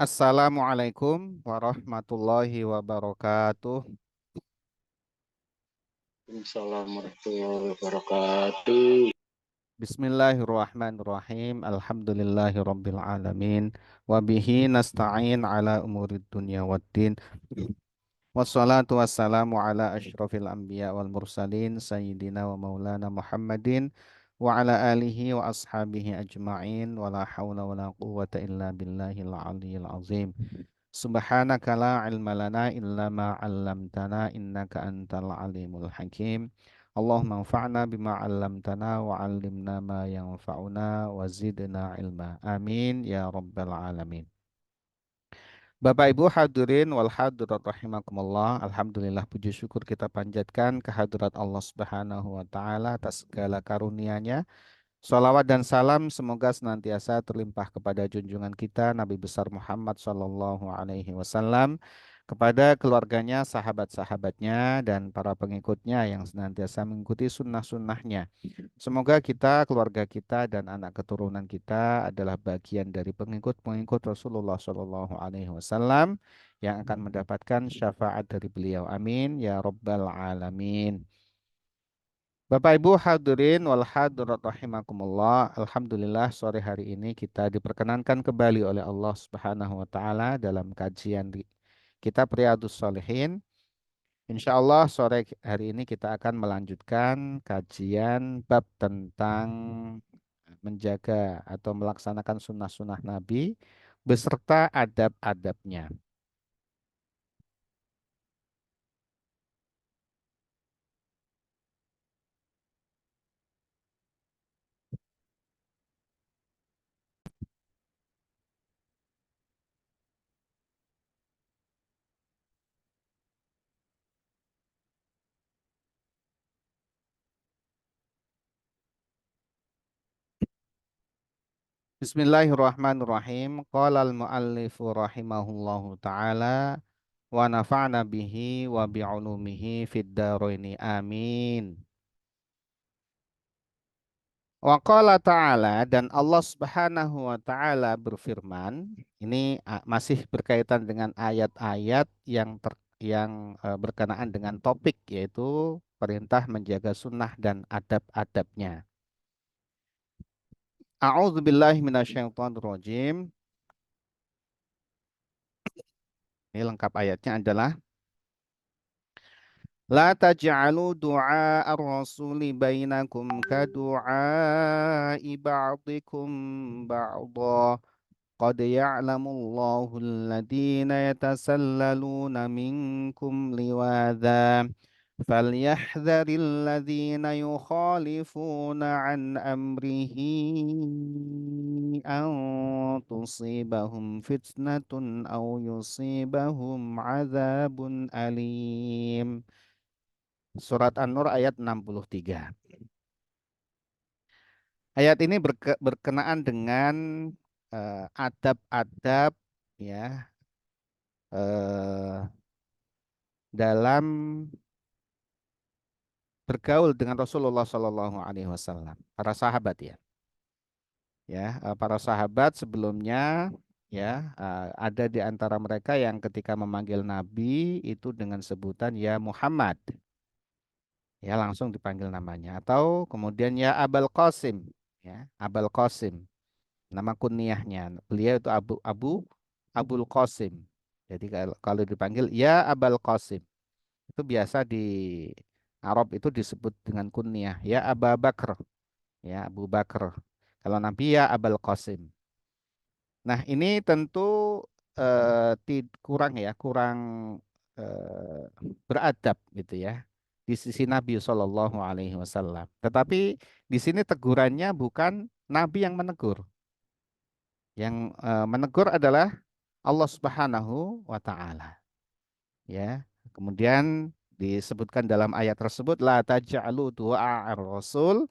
Assalamualaikum warahmatullahi wabarakatuh. Assalamualaikum warahmatullahi wabarakatuh. Bismillahirrahmanirrahim. Alhamdulillahirabbil alamin. Wa bihi nasta'in ala umurid dunya waddin. Wassalatu wassalamu ala asyrafil anbiya wal mursalin sayyidina wa maulana Muhammadin wa ala alihi wa ashabihi ajma'in wa la hawla wa la quwwata illa billahil aliyyil azim. Subhanaka la ilma lana illa ma 'allamtana innaka antal alimul hakim. Allahumma anfa'na bima 'allamtana wa 'allimna ma yanfa'una wa zidna ilma. Amin ya rabbal alamin. Bapak Ibu hadirin wal hadirat rahimakumullah. Alhamdulillah puji syukur kita panjatkan kehadirat Allah Subhanahu wa taala atas segala karunia-Nya. Salawat dan salam semoga senantiasa terlimpah kepada junjungan kita Nabi besar Muhammad Sallallahu Alaihi Wasallam, kepada keluarganya, sahabat-sahabatnya, dan para pengikutnya yang senantiasa mengikuti sunnah-sunnahnya. Semoga kita, keluarga kita, dan anak keturunan kita adalah bagian dari pengikut-pengikut Rasulullah Sallallahu Alaihi Wasallam yang akan mendapatkan syafaat dari beliau. Amin ya Rabbal Alamin. Bapak Ibu hadirin wal hadirat rahimakumullah. Alhamdulillah sore hari ini kita diperkenankan kembali oleh Allah Subhanahu wa taala dalam kajian kitab Riyadhus Shalihin. Insya Allah sore hari ini kita akan melanjutkan kajian bab tentang menjaga atau melaksanakan sunnah-sunnah Nabi beserta adab-adabnya. Bismillahirrahmanirrahim. Qala al-muallifu rahimahullahu taala wa nafa'na bihi wa bi'ulumihi fid dharaini amin. Wa qala ta'ala, dan Allah Subhanahu wa taala berfirman, ini masih berkaitan dengan ayat-ayat yang berkenaan dengan topik, yaitu perintah menjaga sunnah dan adab-adabnya. A'udzubillahi minasyaitonirrajim. Ini lengkap ayatnya adalah La taj'alu du'a ar-rasuli bainakum ka du'a'i ba'dikum ba'dha. Qad ya'lamu Allahu alladhina yatasallaluna minkum liwadha. فليحذر الذين يخالفون عن أمره أن تصيبهم فتنة أو يصيبهم عذاب أليم. Surat An-Nur ayat 63. Ayat ini berkenaan dengan adab-adab ya dalam bergaul dengan Rasulullah Shallallahu Alaihi Wasallam, para sahabat para sahabat sebelumnya ada di antara mereka yang ketika memanggil Nabi itu dengan sebutan ya Muhammad, ya langsung dipanggil namanya, atau kemudian ya Abul Qasim, ya Abul Qasim, nama kunyahnya beliau itu Abul Qasim. Jadi kalau dipanggil ya Abul Qasim itu biasa di Arab itu disebut dengan kunyah ya Abu Bakar, ya Abu Bakar. Kalau Nabi ya Abul Qasim. Nah, ini tentu kurang eh, beradab gitu ya di sisi Nabi Shallallahu Alaihi Wasallam. Tetapi di sini tegurannya bukan Nabi yang menegur, yang menegur adalah Allah Subhanahu Wa Taala. Ya, kemudian disebutkan dalam ayat tersebut la taj'alu du'a ar-rasul.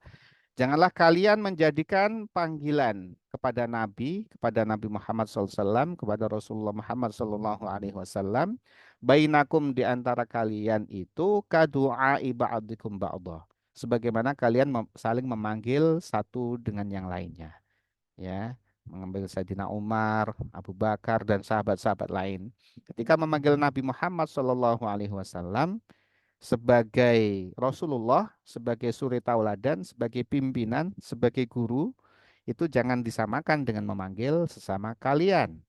Janganlah kalian menjadikan panggilan kepada Nabi Muhammad SAW, kepada Rasulullah Muhammad Sallallahu Alaihi Wasallam, bainakum di antara kalian itu kadu'ai ba'dikum ba'dah. Sebagaimana kalian saling memanggil satu dengan yang lainnya. Ya. mengambil Sayyidina Umar, Abu Bakar dan sahabat-sahabat lain. Ketika memanggil Nabi Muhammad Shallallahu Alaihi Wasallam sebagai Rasulullah, sebagai suri tauladan, sebagai pimpinan, sebagai guru, itu jangan disamakan dengan memanggil sesama kalian.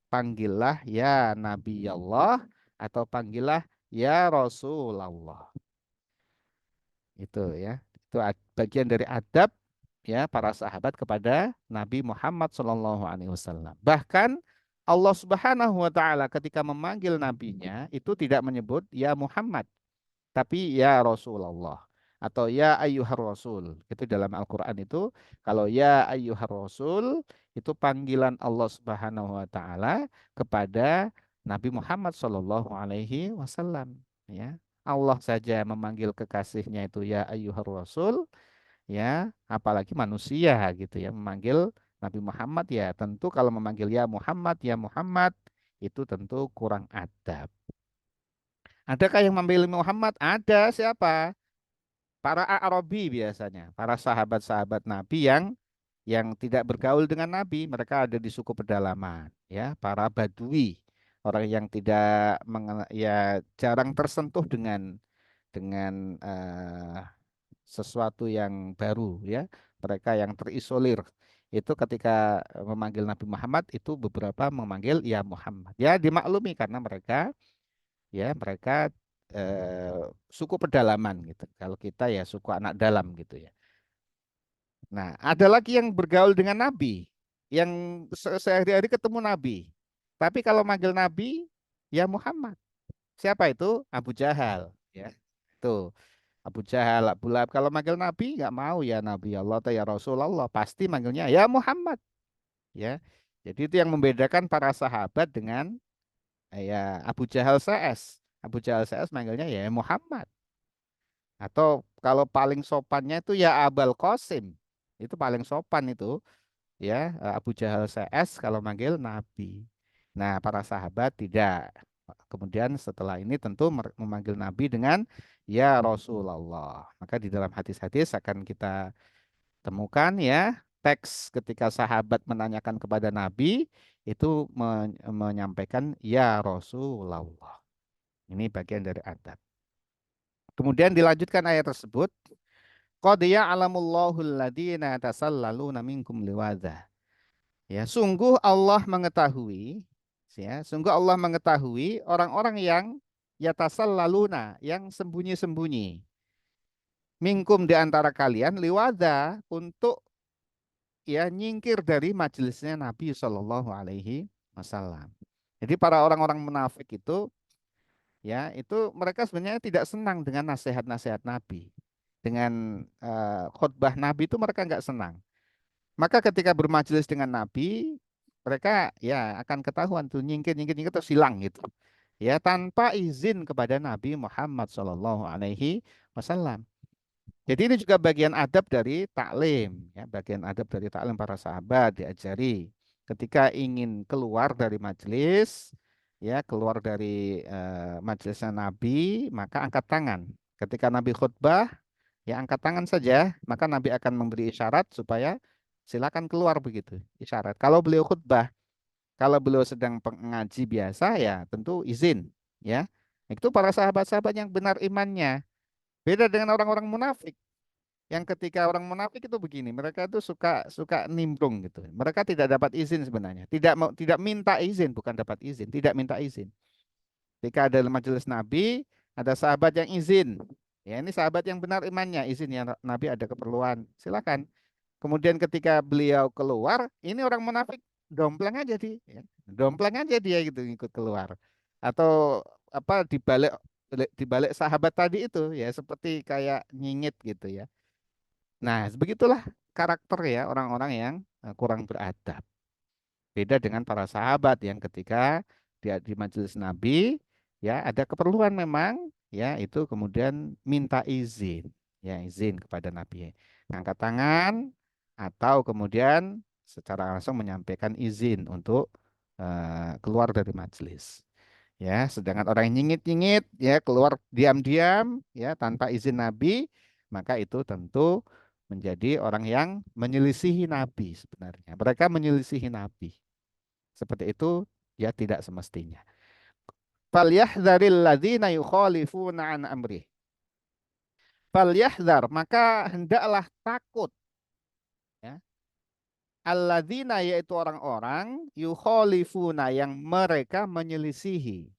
Panggillah ya Nabi Allah atau panggillah ya Rasulullah. Itu ya. Itu bagian dari adab ya para sahabat kepada Nabi Muhammad Shallallahu Alaihi Wasallam. Bahkan Allah Subhanahu Wa Taala ketika memanggil nabinya itu tidak menyebut ya Muhammad, tapi ya Rasulullah atau ya ayyuhar rasul. Itu dalam Al-Qur'an itu kalau ya ayyuhar rasul itu panggilan Allah Subhanahu wa taala kepada Nabi Muhammad sallallahu alaihi wasallam ya. Allah saja memanggil kekasihnya itu ya ayyuhar rasul ya, apalagi manusia gitu ya memanggil Nabi Muhammad ya tentu kalau memanggil ya Muhammad itu tentu kurang adab. Adakah yang memilih Muhammad? Ada siapa? Para Arabi biasanya, para sahabat-sahabat Nabi yang tidak bergaul dengan Nabi, mereka ada di suku pedalaman, ya, para Badui, orang yang tidak ya jarang tersentuh dengan sesuatu yang baru, ya, mereka yang terisolir. Itu ketika memanggil Nabi Muhammad itu beberapa memanggil ya Muhammad. Ya dimaklumi karena mereka eh, suku pedalaman gitu. Kalau kita ya suku anak dalam gitu ya. Nah, ada lagi yang bergaul dengan Nabi, yang sehari-hari ketemu Nabi. Tapi kalau manggil Nabi, ya Muhammad. Siapa itu? Abu Jahal. Ya, itu Abu Jahal, Abu Lahab. Kalau manggil Nabi nggak mau ya Nabi Allah atau ya Rasulullah, pasti manggilnya ya Muhammad. Ya, jadi itu yang membedakan para sahabat dengan ya Abu Jahal CS. Abu Jahal CS manggilnya ya Muhammad. Atau kalau paling sopannya itu ya Abul Qasim. Itu paling sopan itu ya Abu Jahal CS kalau manggil Nabi. Nah, para sahabat tidak. Kemudian setelah ini tentu memanggil Nabi dengan ya Rasulullah. Maka di dalam hadis-hadis akan kita temukan ya teks ketika sahabat menanyakan kepada Nabi itu menyampaikan ya Rasulullah. Ini bagian dari adab. Kemudian dilanjutkan ayat tersebut. Qad ya'lamullahu alladhina tasallaluna minkum liwadha. Ya, sungguh Allah mengetahui sungguh Allah mengetahui orang-orang yang yatasallaluna, yang sembunyi-sembunyi. Minkum di antara kalian liwadha untuk ya nyingkir dari majelisnya Nabi Shallallahu alaihi wasallam. Jadi para orang-orang munafik itu ya itu mereka sebenarnya tidak senang dengan nasihat-nasihat Nabi. Dengan khutbah Nabi itu mereka nggak senang. Maka ketika bermajelis dengan Nabi, mereka ya akan ketahuan tuh nyingkir terus hilang gitu. Ya tanpa izin kepada Nabi Muhammad Shallallahu Alaihi Wasallam. Jadi ini juga bagian adab dari taklim, ya bagian adab dari taklim para sahabat diajari ketika ingin keluar dari majelis, ya keluar dari majelisnya Nabi, maka angkat tangan. Ketika Nabi khutbah, ya angkat tangan saja, maka Nabi akan memberi isyarat supaya silakan keluar begitu, isyarat. Kalau beliau khutbah, kalau beliau sedang pengaji biasa ya tentu izin, ya. Itu para sahabat-sahabat yang benar imannya. Beda dengan orang-orang munafik. Yang ketika orang munafik itu begini, mereka itu suka suka nimbrung gitu. Mereka tidak dapat izin sebenarnya. Tidak minta izin, bukan dapat izin, tidak minta izin. Ketika ada majelis Nabi, ada sahabat yang izin. Ya, ini sahabat yang benar imannya, izin ya Nabi ada keperluan. Silakan. Kemudian ketika beliau keluar, ini orang munafik dompleng aja ya. Dompleng aja dia gitu ikut keluar. Atau apa dibalik sahabat tadi itu ya seperti kayak nyingit gitu ya. Nah, begitulah karakter ya orang-orang yang kurang beradab. Beda dengan para sahabat yang ketika dia di majelis Nabi, ya ada keperluan memang, ya itu kemudian minta izin, ya izin kepada Nabi, ngangkat tangan atau kemudian secara langsung menyampaikan izin untuk keluar dari majelis. Ya, sedangkan orang yang nyingit-nyingit, ya keluar diam-diam, ya tanpa izin Nabi, maka itu tentu menjadi orang yang menyelisihi Nabi sebenarnya. Mereka menyelisihi Nabi. Seperti itu ya tidak semestinya. Falyahdharil ladzina yukhalifuna an amrih. Falyahdhar, maka hendaklah takut ya. Alladzina yaitu orang-orang yukhalifuna yang mereka menyelisihi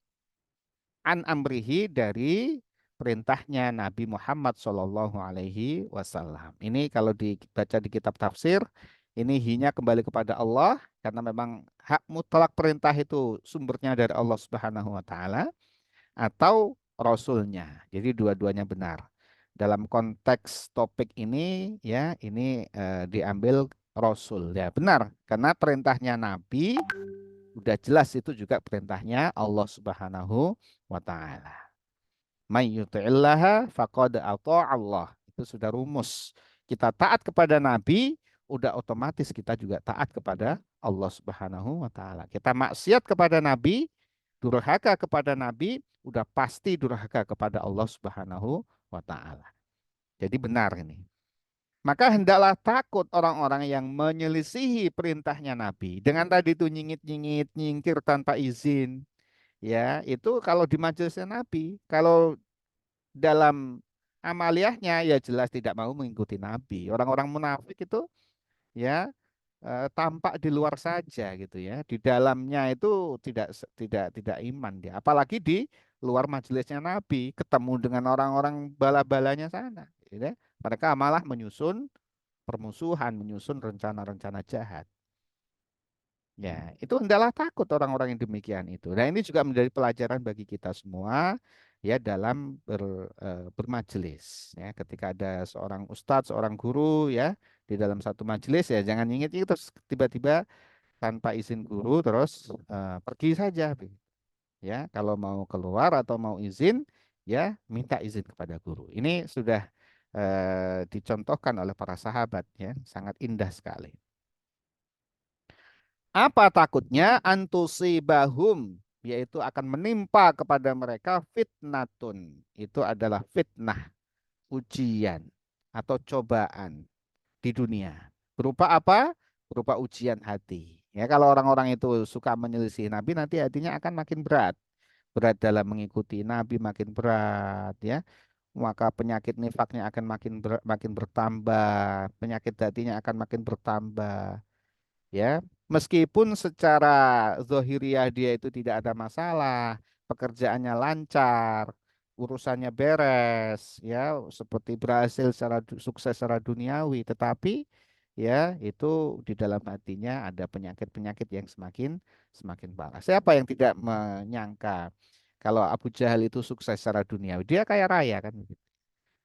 an amrihi dari perintahnya Nabi Muhammad Shallallahu Alaihi Wasallam. Ini kalau dibaca di kitab tafsir, ini hinya kembali kepada Allah karena memang hak mutlak perintah itu sumbernya dari Allah Subhanahu Wa Taala atau Rasulnya. Jadi dua-duanya benar. Dalam konteks topik ini ya ini diambil Rasul ya benar karena perintahnya Nabi udah jelas itu juga perintahnya Allah Subhanahu wa taala. May yuti'illaha faqad Allah. Itu sudah rumus. Kita taat kepada Nabi, udah otomatis kita juga taat kepada Allah Subhanahu wa taala. Kita maksiat kepada Nabi, durhaka kepada Nabi, udah pasti durhaka kepada Allah Subhanahu wa taala. Jadi benar ini. Maka hendaklah takut orang-orang yang menyelisihi perintahnya Nabi. Dengan tadi itu nyingit-nyingit, nyingkir tanpa izin. Ya, itu kalau di majelisnya Nabi. Kalau dalam amaliyahnya ya jelas tidak mau mengikuti Nabi. Orang-orang munafik itu ya tampak di luar saja gitu ya. Di dalamnya itu tidak iman dia. Apalagi di luar majelisnya Nabi, ketemu dengan orang-orang bala-balanya sana. Gitu ya. Mereka malah menyusun permusuhan, menyusun rencana-rencana jahat. Ya, itu hendaklah takut orang-orang yang demikian itu. Nah, ini juga menjadi pelajaran bagi kita semua ya dalam bermajelis ya. Ketika ada seorang ustadz, seorang guru ya di dalam satu majelis ya jangan ingat terus tiba-tiba tanpa izin guru terus pergi saja ya. Kalau mau keluar atau mau izin ya minta izin kepada guru. Ini sudah dicontohkan oleh para sahabat ya, sangat indah sekali. Apa takutnya antusibahum yaitu akan menimpa kepada mereka fitnatun. Itu adalah fitnah, ujian atau cobaan di dunia. Berupa apa? Berupa ujian hati. Ya, kalau orang-orang itu suka menyelisih Nabi nanti hatinya akan makin berat. Berat dalam mengikuti Nabi makin berat ya. Maka penyakit nifaknya akan makin bertambah, penyakit hatinya akan makin bertambah ya meskipun secara zahiriah dia itu tidak ada masalah, pekerjaannya lancar, urusannya beres, ya seperti berhasil secara sukses secara duniawi, tetapi ya itu di dalam hatinya ada penyakit-penyakit yang semakin parah. Siapa yang tidak menyangka kalau Abu Jahal itu sukses secara duniawi, dia kaya raya kan?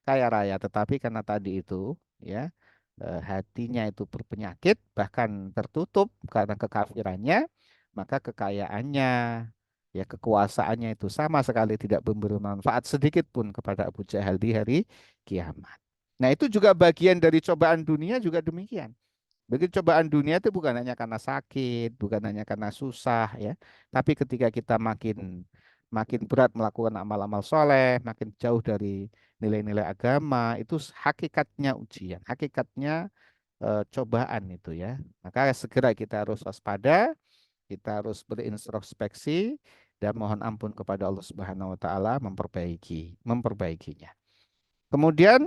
Kaya raya, tetapi karena tadi itu ya hatinya itu berpenyakit bahkan tertutup karena kekafirannya, maka kekayaannya ya kekuasaannya itu sama sekali tidak memberi manfaat sedikit pun kepada Abu Jahal di hari kiamat. Nah, itu juga bagian dari cobaan dunia juga demikian. Begitu cobaan dunia itu bukan hanya karena sakit, bukan hanya karena susah ya, tapi ketika kita makin makin berat melakukan amal-amal soleh, makin jauh dari nilai-nilai agama, itu hakikatnya ujian, hakikatnya cobaan itu ya. Maka segera kita harus waspada, kita harus berintrospeksi dan mohon ampun kepada Allah Subhanahu wa taala memperbaikinya. Kemudian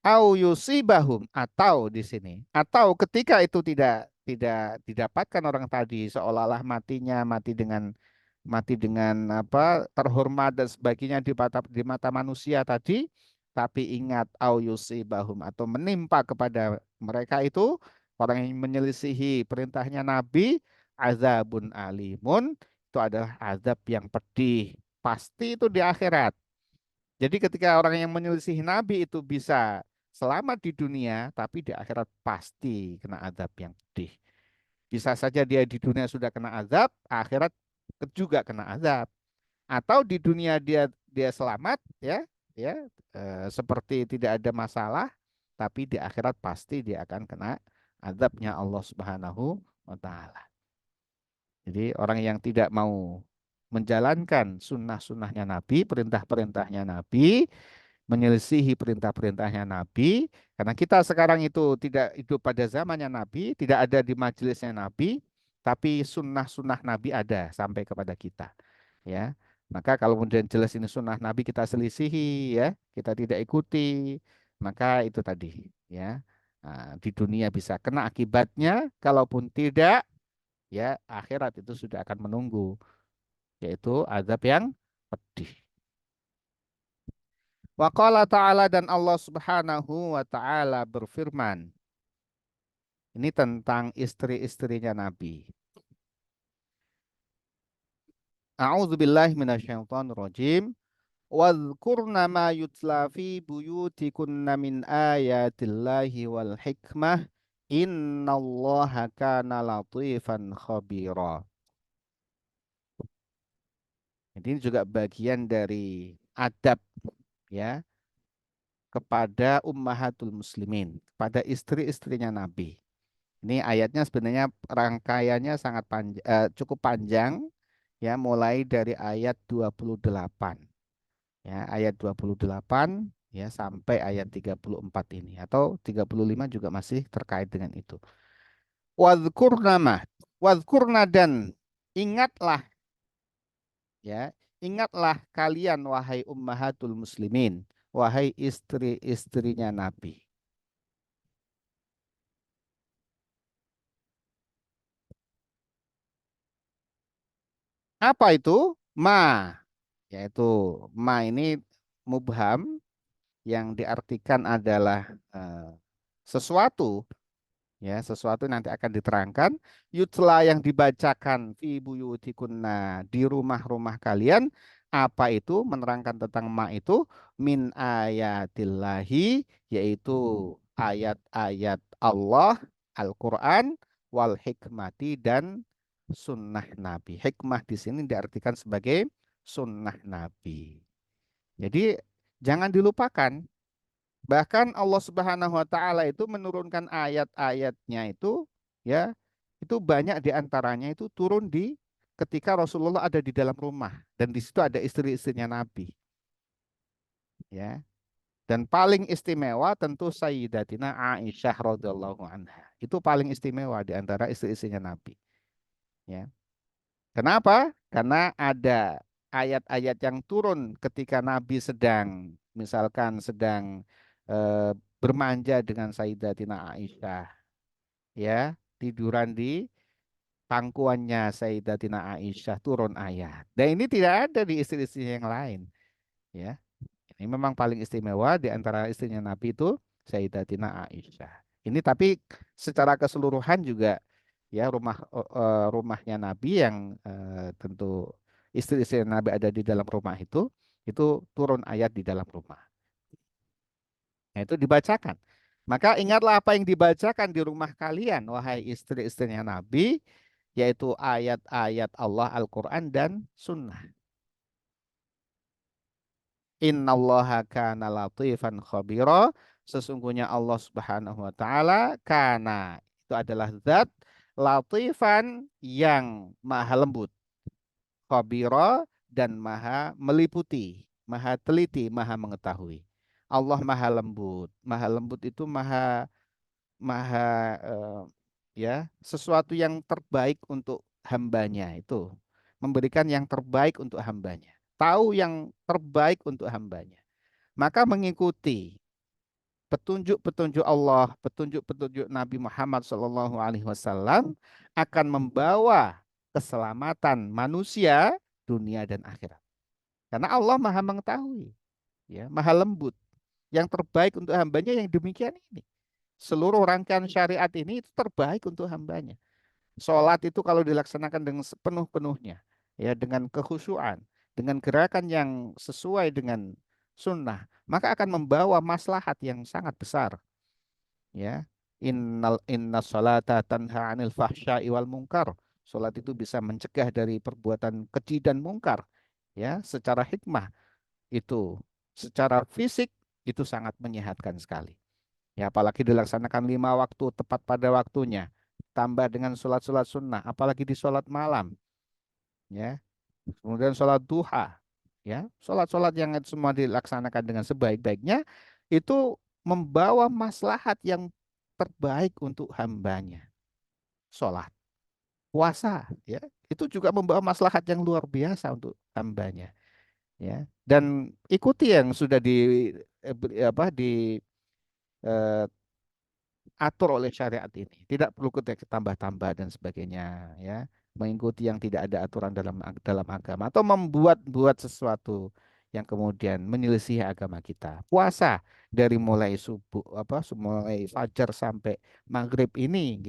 au yusibahum atau di sini atau ketika itu tidak didapatkan orang tadi seolah-olah mati dengan apa terhormat dan sebagainya di mata manusia tadi, tapi ingat au yusibahum atau menimpa kepada mereka itu orang yang menyelisihi perintahnya Nabi azabun alimun, itu adalah azab yang pedih pasti itu di akhirat. Jadi ketika orang yang menyelisihi Nabi itu bisa selamat di dunia, tapi di akhirat pasti kena azab yang pedih. Bisa saja dia di dunia sudah kena azab, akhirat juga kena azab. Atau di dunia dia selamat ya, ya seperti tidak ada masalah, tapi di akhirat pasti dia akan kena azabnya Allah Subhanahu wa taala. Jadi orang yang tidak mau menjalankan sunnah-sunnahnya Nabi, perintah-perintahnya Nabi, menyelisihi perintah-perintahnya Nabi, karena kita sekarang itu tidak hidup pada zamannya Nabi, tidak ada di majelisnya Nabi, tapi sunnah-sunnah Nabi ada sampai kepada kita. Ya, maka kalau kemudian jelas ini sunnah Nabi kita selisihi, ya, kita tidak ikuti, maka itu tadi, ya, di dunia bisa kena akibatnya, kalaupun tidak, ya, akhirat itu sudah akan menunggu, yaitu azab yang pedih. Wa qala ta'ala, dan Allah Subhanahu wa taala berfirman. Ini tentang istri-istrinya Nabi. A'udzu billahi minasyaitonir rajim. Wadhkurna ma yutla fi buyutikunna min ayatillahi wal hikmah. Innallaha kana latifan khabira. Jadi ini juga bagian dari adab, ya, kepada ummahatul muslimin, kepada istri-istrinya Nabi. Ini ayatnya sebenarnya rangkaiannya sangat cukup panjang, ya, mulai dari ayat 28, ya, ayat 28, ya, sampai ayat 34 ini, atau 35 juga masih terkait dengan itu. Wadhkurna, dan ingatlah, ya, ingatlah kalian wahai ummahatul muslimin, wahai istri-istrinya Nabi. Apa itu? Ma, yaitu ma ini mubham, yang diartikan adalah eh, sesuatu, ya, sesuatu nanti akan diterangkan. Yutla, yang dibacakan fi buyutikunna, di rumah-rumah kalian. Apa itu? Menerangkan tentang ma itu, min ayatillahi, yaitu ayat-ayat Allah, Al-Quran, wal hikmati, dan sunnah Nabi. Hikmah di sini diartikan sebagai sunnah Nabi. Jadi jangan dilupakan. Bahkan Allah Subhanahu wa taala itu menurunkan ayat-ayatnya itu, ya, itu banyak di antaranya itu turun di ketika Rasulullah ada di dalam rumah, dan di situ ada istri-istrinya Nabi, ya. Dan paling istimewa tentu Sayyidatina Aisyah radhiyallahu anha. Itu paling istimewa di antara istri-istrinya Nabi, ya. Kenapa? Karena ada ayat-ayat yang turun ketika Nabi sedang, misalkan sedang eh, bermanja dengan Sayyidatina Aisyah, ya, tiduran di pangkuannya Sayyidatina Aisyah, turun ayat. Dan ini tidak ada di istri-istri yang lain, ya. Ini memang paling istimewa di antara istrinya Nabi itu Sayyidatina Aisyah. Ini tapi secara keseluruhan juga, ya, rumahnya Nabi yang tentu istri-istri Nabi ada di dalam rumah itu turun ayat di dalam rumah. Nah, itu dibacakan. Maka ingatlah apa yang dibacakan di rumah kalian, wahai istri-istrinya Nabi, yaitu ayat-ayat Allah, Al-Quran, dan Sunnah. Innallaha kana latifan khabira. Sesungguhnya Allah Subhanahu wa taala kana, itu adalah zat, latifan, yang maha lembut, khabira, dan maha meliputi, maha teliti, maha mengetahui. Allah maha lembut. Maha lembut itu maha maha ya, sesuatu yang terbaik untuk hambanya itu, memberikan yang terbaik untuk hambanya, tahu yang terbaik untuk hambanya, maka mengikuti petunjuk-petunjuk Allah, petunjuk-petunjuk Nabi Muhammad SAW akan membawa keselamatan manusia dunia dan akhirat. Karena Allah maha mengetahui, ya, maha lembut, yang terbaik untuk hambanya yang demikian ini. Seluruh rangkaian syariat ini itu terbaik untuk hambanya. Sholat itu kalau dilaksanakan dengan sepenuh-penuhnya, ya, dengan kekhusyuan, dengan gerakan yang sesuai dengan sunnah, maka akan membawa maslahat yang sangat besar, ya. Inna sholata tanha anil fahsya'i wal munkar. Sholat itu bisa mencegah dari perbuatan keji dan mungkar, ya, secara hikmah itu, secara fisik itu sangat menyehatkan sekali. Ya, apalagi dilaksanakan 5 waktu tepat pada waktunya, tambah dengan sholat-sholat sunnah, apalagi di sholat malam, ya, kemudian sholat duha. ya, sholat-sholat yang itu semua dilaksanakan dengan sebaik-baiknya, itu membawa maslahat yang terbaik untuk hambanya. Sholat, puasa, ya, itu juga membawa maslahat yang luar biasa untuk hambanya, ya. Dan ikuti yang sudah apa, eh, atur oleh syariat ini. Tidak perlu kita tambah-tambah dan sebagainya, ya. Mengikuti yang tidak ada aturan dalam agama atau membuat-buat sesuatu yang kemudian menyelisih agama kita. Puasa dari mulai subuh apa mulai fajar sampai maghrib ini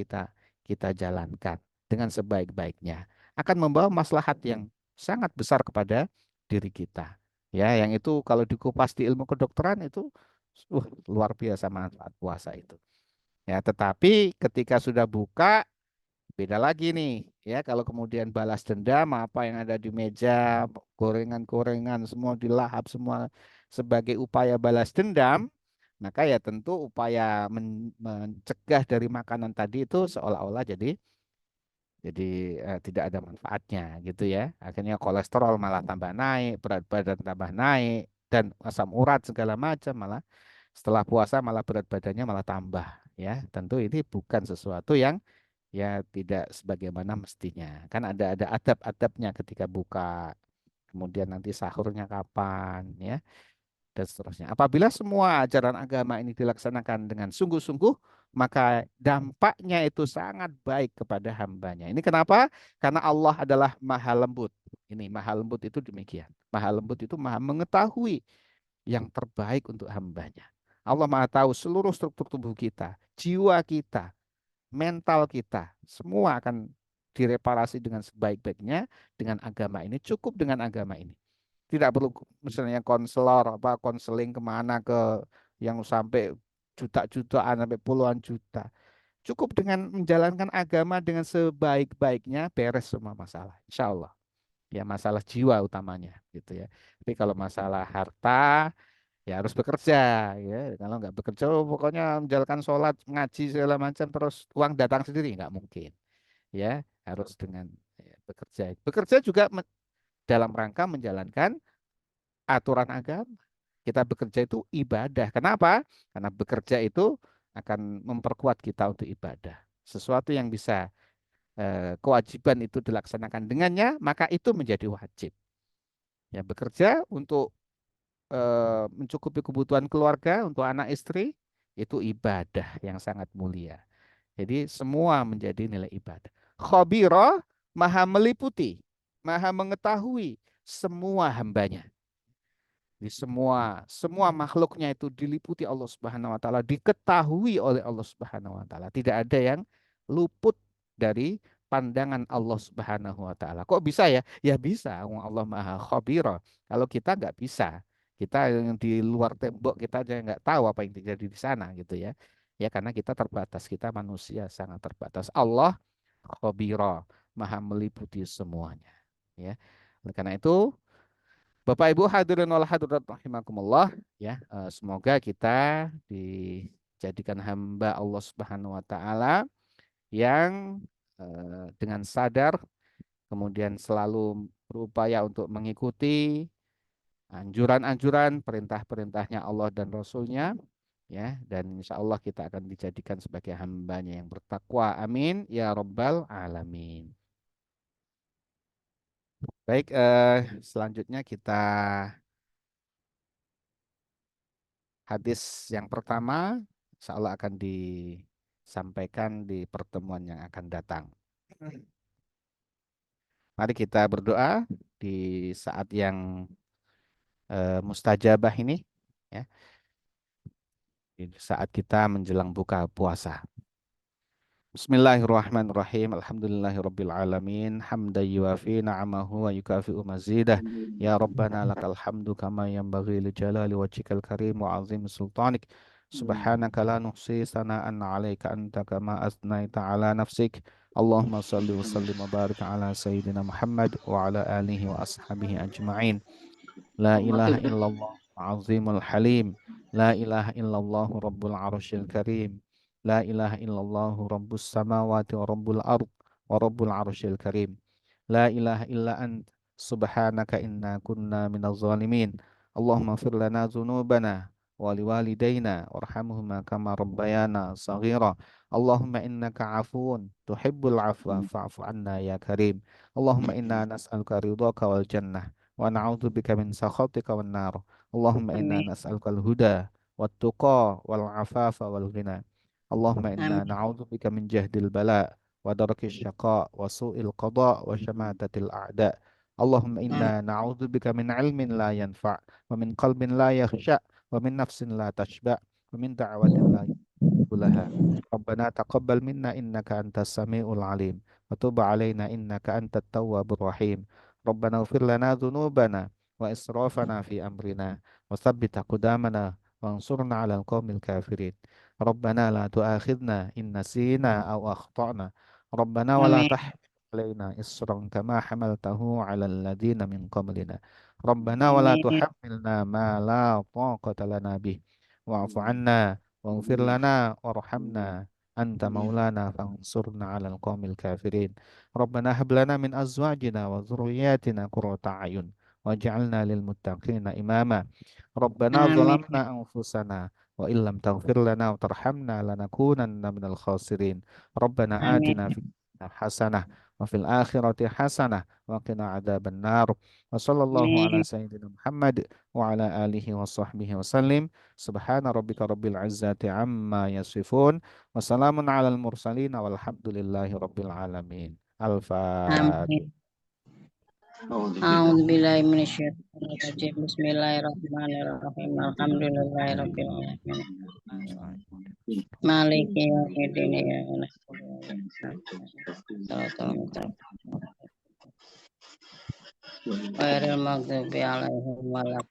kita jalankan dengan sebaik-baiknya akan membawa maslahat yang sangat besar kepada diri kita. Ya, yang itu kalau dikupas di ilmu kedokteran itu luar biasa manfaat puasa itu. Ya, tetapi ketika sudah buka, beda lagi nih. Ya, kalau kemudian balas dendam, apa yang ada di meja, gorengan-gorengan semua dilahap semua sebagai upaya balas dendam, maka ya tentu upaya mencegah dari makanan tadi itu seolah-olah jadi tidak ada manfaatnya gitu ya. Akhirnya kolesterol malah tambah naik, berat badan tambah naik, dan asam urat segala macam malah setelah puasa malah berat badannya malah tambah ya. Tentu ini bukan sesuatu yang ya tidak sebagaimana mestinya. Kan ada adab-adabnya ketika buka, kemudian nanti sahurnya kapan ya dan seterusnya. Apabila semua ajaran agama ini dilaksanakan dengan sungguh-sungguh, maka dampaknya itu sangat baik kepada hambanya. Ini kenapa? Karena Allah adalah maha lembut. Ini maha lembut itu demikian. Maha lembut itu maha mengetahui yang terbaik untuk hambanya. Allah maha tahu seluruh struktur tubuh kita, jiwa kita, mental kita, semua akan direparasi dengan sebaik-baiknya dengan agama ini, cukup dengan agama ini. Tidak perlu misalnya konselor apa konseling kemana ke yang sampai juta-jutaan sampai puluhan juta. Cukup dengan menjalankan agama dengan sebaik-baiknya beres semua masalah. Insya Allah. Ya masalah jiwa utamanya gitu ya. Tapi kalau masalah harta ya harus bekerja ya. Kalau nggak bekerja pokoknya menjalankan sholat, ngaji segala macam terus uang datang sendiri nggak mungkin. Ya harus dengan ya, bekerja. Bekerja juga dalam rangka menjalankan aturan agama. Kita bekerja itu ibadah. Kenapa? Karena bekerja itu akan memperkuat kita untuk ibadah. Sesuatu yang bisa kewajiban itu dilaksanakan dengannya, maka itu menjadi wajib. Ya, bekerja untuk mencukupi kebutuhan keluarga, untuk anak istri, itu ibadah yang sangat mulia. Jadi semua menjadi nilai ibadah. Khabira maha meliputi, maha mengetahui semua hambanya. Di semua makhluknya itu diliputi Allah Subhanahu wa taala, diketahui oleh Allah Subhanahu wa taala. Tidak ada yang luput dari pandangan Allah Subhanahu wa taala. Kok bisa ya? Ya bisa, Allah Maha Khabira. Kalau kita nggak bisa, kita yang di luar tembok kita aja nggak tahu apa yang terjadi di sana gitu ya. Ya karena kita terbatas, kita manusia sangat terbatas. Allah Khabira, Maha meliputi semuanya. Ya. Oleh karena itu Bapak Ibu hadirin wal hadirat rahimakumullah ya, semoga kita dijadikan hamba Allah Subhanahu wa taala yang dengan sadar kemudian selalu berupaya untuk mengikuti anjuran-anjuran perintah-perintahnya Allah dan Rasulnya ya, dan insya Allah kita akan dijadikan sebagai hambanya yang bertakwa, amin ya rabbal alamin. Baik, selanjutnya kita hadis yang pertama insya Allah akan disampaikan di pertemuan yang akan datang. Mari kita berdoa di saat yang mustajabah ini, ya, di saat kita menjelang buka puasa. Bismillahirrahmanirrahim. Alhamdulillahirabbil alamin. Hamdan yuwafi ni'amahu wa yukafi'u mazidah. Ya Rabbana lakal hamdu kama yanbaghi li jalali wajhikal karim wa azim sultanik. Subhanaka la nuhsi sana'an 'alaika anta kama asnaita 'ala nafsik. Allahumma salli wa sallim wa barik ala sayyidina Muhammad wa ala alihi wa ashabihi ajma'in. La ilaha illallah azimul halim. La ilaha illallah rabbul arsyil karim. La ilaha illallah rabbus samawati wa rabbul ard wa rabbul arsyil karim. La ilaha illa ant Subhanaka inna kunna minaz zalimin. Allahumma fir lana dzunubana wa liwalidayna warhamhuma kama rabbayana saghira. Allahumma innaka afuwun tuhibbul afwa fa'fu anna ya karim. Allahumma inna nas'aluka ridhaka wal jannah wa na'udzubika min sakhatika wan nar. Allahumma inna Amin. nas'aluka al-huda wat tuqa wal afafa wal ghina. Allahumma inna Amin. na'udzubika min jahdil bala wa darakis syaqa wa su'il qada wa syamatatil a'da. Allahumma Amin. inna na'udzubika min ilmin la yanfa' wa min qalbin la yakhsha' wa min nafsin la tashba' wa min da'watin la yulaha. Rabbana taqabbal minna innaka antas samiul alim wa tub alaina innaka antat tawwabur rahim. Rabbana ighfir lana dzunubana wa israfana fi amrina wa tsabbit aqdamana wansurna 'alal qaumil kafirin. Rabbana la tu'akhidna in nasina aw akhtana. Rabbana wa la Amin. علينا إصرا كما حملته على الذين من قبلنا ربنا ولا Amin. تحملنا ما لا طاقة لنا به واعف عنا واغفر لنا وارحمنا أنت مولانا فانصرنا على القوم الكافرين ربنا هب لنا من أزواجنا وذرياتنا قرة أعين واجعلنا للمتقين إماما ربنا Amin. ظلمنا أنفسنا وإن لم تغفر لنا وترحمنا لنكونن من الخاسرين ربنا آتنا Amin. في الدنيا حسنة وفي الآخرة حسنة وقنا عذاب النار وصلى الله على Amin. سيدنا محمد وعلى آله وصحبه وسلم سبحان ربك رب العزة عما يصفون وسلام على المرسلين والحمد لله رب العالمين الفاتحة. Amin. A'udzubillahi minasyaitonir rajim. Bismillahirrahmanirrahim. Alhamdulillahirabbil alamin. Maliki yaumiddin. Iyyaka na'budu wa iyyaka nasta'in. Shiratal mustaqim. Ghairil maghdubi 'alaihim walad.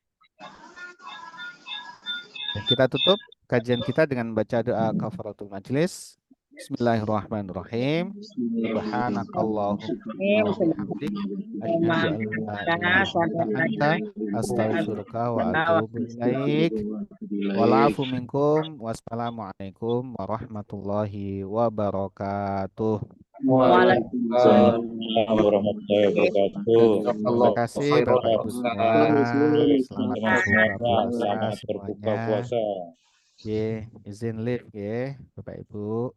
Kita tutup kajian kita dengan baca doa kafaratul majlis. Bismillahirrahmanirrahim. Subhanakallahumma wa bihamdik asyhadu an la ilaha illa anta astaghfiruka wa atubu ilaik. Walafu minkum wassalamualaikum warahmatullahi wabarakatuh. Waalaikumsalam. Waalaikumsalam warahmatullahi wabarakatuh. Terima kasih Bapak Ibu semua. Selamat Teman-teman berbuka semuanya, puasa selamat berbuka semuanya. puasa. Ye, izin live ya Bapak Ibu.